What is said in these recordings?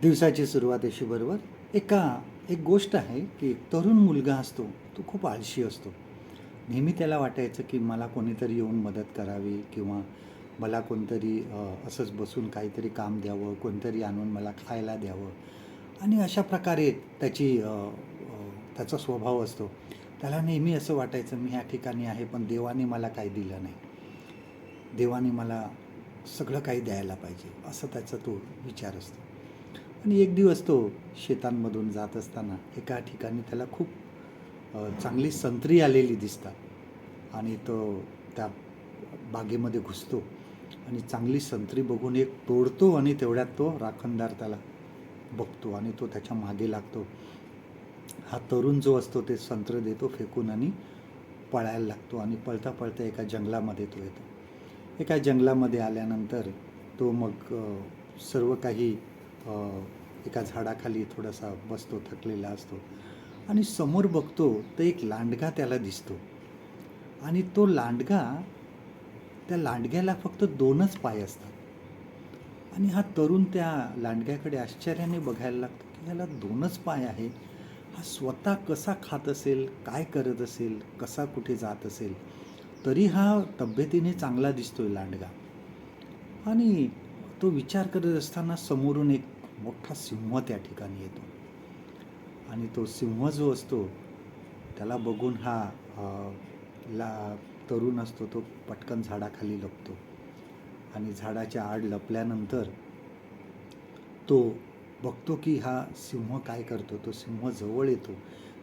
दिवसाची सुरुवात अशी बरोबर एक गोष्ट आहे की एक तरुण मुलगा असतो. तो खूप आळशी असतो. नेहमी त्याला वाटायचं की मला कोणीतरी येऊन मदत करावी किंवा मला कोणतरी असंच बसून काहीतरी काम द्यावं, कोणतरी आणून मला खायला द्यावं आणि अशा प्रकारे त्याचा स्वभाव असतो. त्याला नेहमी असं वाटायचं मी ह्या ठिकाणी आहे पण देवाने मला काही दिलं नाही. देवाने मला सगळं काही द्यायला पाहिजे असं त्याचा तो विचार असतो. आणि एक दिवस तो शेतांमधून जात असताना एका ठिकाणी त्याला खूप चांगली संत्री आलेली दिसतात आणि तो त्या बागेमध्ये घुसतो आणि चांगली संत्री बघून एक तोडतो आणि तेवढ्यात तो राखणदार त्याला बघतो आणि तो त्याच्या मागे लागतो. हा तरुण जो असतो ते संत्र देतो फेकून आणि पळायला लागतो आणि पळता पळता एका जंगलामध्ये तो येतो. एका जंगलामध्ये आल्यानंतर तो मग सर्व काही एका झाडाखाली थोडासा बसतो, थकलेला असतो आणि समोर बघतो तर एक लांडगा त्याला दिसतो आणि तो लांडगा, त्या लांडग्याला फक्त 2च पाय असतात आणि हा तरुण त्या लांडग्याकडे आश्चर्याने बघायला लागतो की ह्याला 2च पाय आहे. हा स्वतः कसा खात असेल, काय करत असेल, कसा कुठे जात असेल, तरी हा तब्येतीने चांगला दिसतोय लांडगा. आणि तो विचार करत असताना समोरून एक मोठा सिंह त्या ठिकाणी येतो आणि तो सिंह जो असतो त्याला बघून हा तरुण असतो तो पटकन झाडाखाली लपतो आणि झाडाच्या आड लपल्यानंतर तो बघतो की हा सिंह काय करतो. तो सिंह जवळ येतो.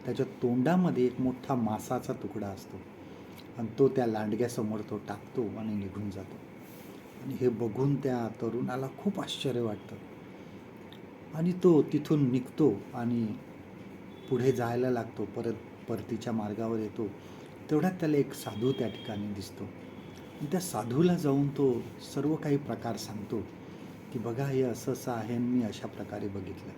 त्याच्या तोंडामध्ये एक मोठा मांसाचा तुकडा असतो आणि तो त्या लांडग्यासमोर तो टाकतो आणि निघून जातो. आणि हे बघून त्या तरुणाला खूप आश्चर्य वाटतं आणि तो तिथून निघतो आणि पुढे जायला लागतो. परतीच्या मार्गावर येतो. तेवढ्यात त्याला एक साधू त्या ठिकाणी दिसतो आणि त्या साधूला जाऊन तो सर्व काही प्रकार सांगतो की बघा हे असं असं आहे आणि मी अशा प्रकारे बघितलं.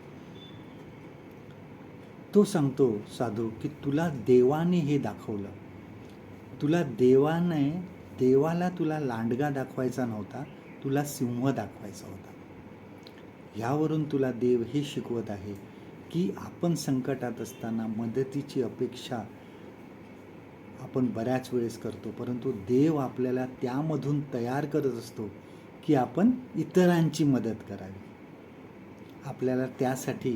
तो सांगतो साधू की तुला देवाने हे दाखवलं. देवाला तुला लांडगा दाखवायचा नव्हता, तुला सिंह दाखवायचा होता. ह्यावरून तुला देव हे शिकवत आहे की आपण संकटात असताना मदतीची अपेक्षा आपण बऱ्याच वेळेस करतो, परंतु देव आपल्याला त्यामधून तयार करत असतो की आपण इतरांची मदत करावी. आपल्याला त्यासाठी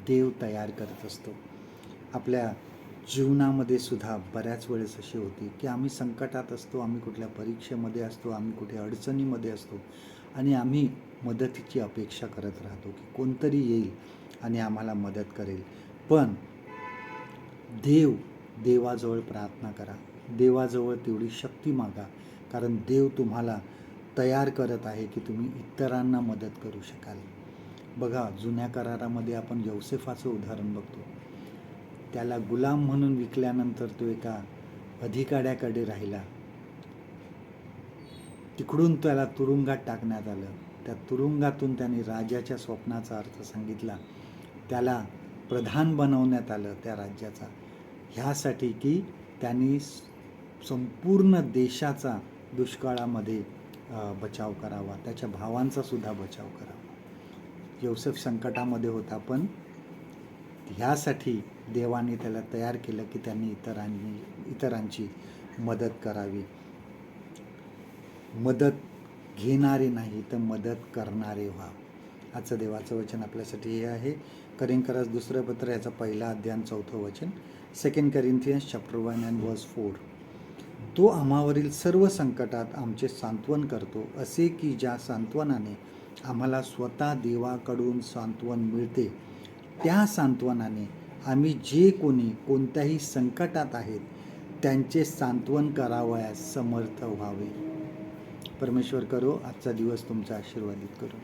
देव तयार करत असतो. आपल्या जीवनामध्ये सुद्धा बऱ्याच वेळेस अशी होती की आम्ही संकटात असतो, आम्ही कुठल्या परीक्षेमध्ये असतो, आम्ही कुठे अडचणीमध्ये असतो आणि आम्ही मदतीची अपेक्षा करत राहतो की कोणतरी येईल आणि आम्हाला मदत करेल. पण देवाजवळ प्रार्थना करा, देवाजवळ तेवढी शक्ती मागा, कारण देव तुम्हाला तयार करत आहे की तुम्ही इतरांना मदत करू शकाल. बघा जुन्या करारामध्ये आपण यौसेफाचं उदाहरण बघतो. त्याला गुलाम म्हणून विकल्यानंतर तो एका अधिकाऱ्याकडे राहिला. तिकडून त्याला तुरुंगात टाकण्यात आलं. त्या तुरुंगातून त्याने राजाच्या स्वप्नाचा अर्थ सांगितला. त्याला प्रधान बनवण्यात आलं त्या राज्याचा, ह्यासाठी की त्यांनी संपूर्ण देशाचा दुष्काळामध्ये बचाव करावा, त्याच्या भावांचा सुद्धा बचाव करावा. यौसेफ संकटामध्ये होता, पण ह्यासाठी देवाने त्याला तयार केलं की त्यांनी इतरांची मदत करावी. मदत घेणारे नाही तर मदत करणारे व्हा. आजचं देवाचं वचन आपल्यासाठी हे आहे. करिंथकरास दुसरं पत्र याचा 1 अध्याय 4 वचन, 2 Corinthians chapter 1 and verse 4. तो आम्हावरील सर्व संकटात आमचे सांत्वन करतो, असे की ज्या सांत्वनाने आम्हाला स्वतः देवाकडून सांत्वन मिळते, त्या सांत्वनाने आम्ही जे कोणी कोणत्याही संकटात आहेत त्यांचे सांत्वन करावयास समर्थ व्हावे. परमेश्वर करो आजचा दिवस तुमचा आशीर्वादित करो.